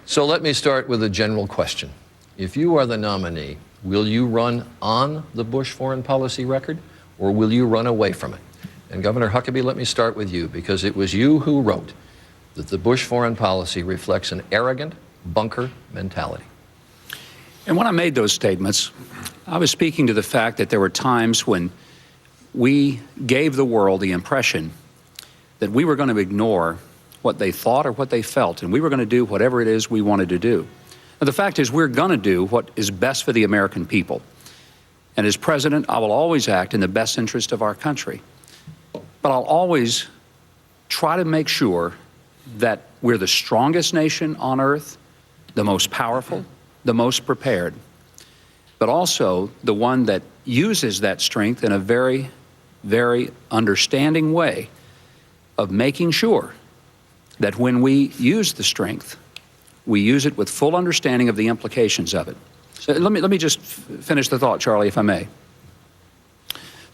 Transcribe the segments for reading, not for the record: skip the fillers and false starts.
So let me start with a general question. If you are the nominee, will you run on the Bush foreign policy record, or will you run away from it? And Governor Huckabee, let me start with you, because it was you who wrote that the Bush foreign policy reflects an arrogant bunker mentality. And when I made those statements, I was speaking to the fact that there were times when we gave the world the impression that we were going to ignore what they thought or what they felt, and we were going to do whatever it is we wanted to do. Now, the fact is, we're going to do what is best for the American people. And as president, I will always act in the best interest of our country. But I'll always try to make sure that we're the strongest nation on earth, the most powerful, the most prepared, but also the one that uses that strength in a very, very understanding way of making sure that when we use the strength, we use it with full understanding of the implications of it. So let me just finish the thought, Charlie, if I may.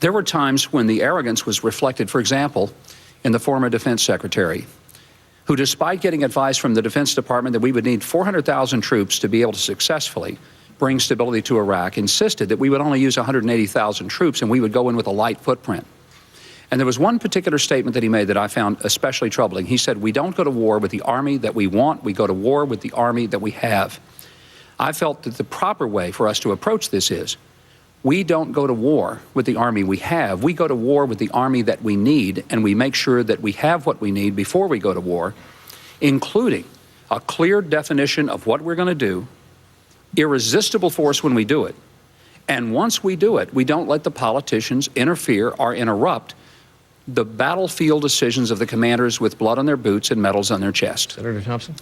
There were times when the arrogance was reflected, for example, in the former Defense Secretary, who, despite getting advice from the Defense Department that we would need 400,000 troops to be able to successfully bring stability to Iraq, insisted that we would only use 180,000 troops and we would go in with a light footprint. And there was one particular statement that he made that I found especially troubling. He said, "We don't go to war with the army that we want, we go to war with the army that we have." I felt that the proper way for us to approach this is, we don't go to war with the army we have, we go to war with the army that we need, and we make sure that we have what we need before we go to war, including a clear definition of what we're going to do, irresistible force when we do it, and once we do it, we don't let the politicians interfere or interrupt the battlefield decisions of the commanders with blood on their boots and medals on their chest. Senator Thompson?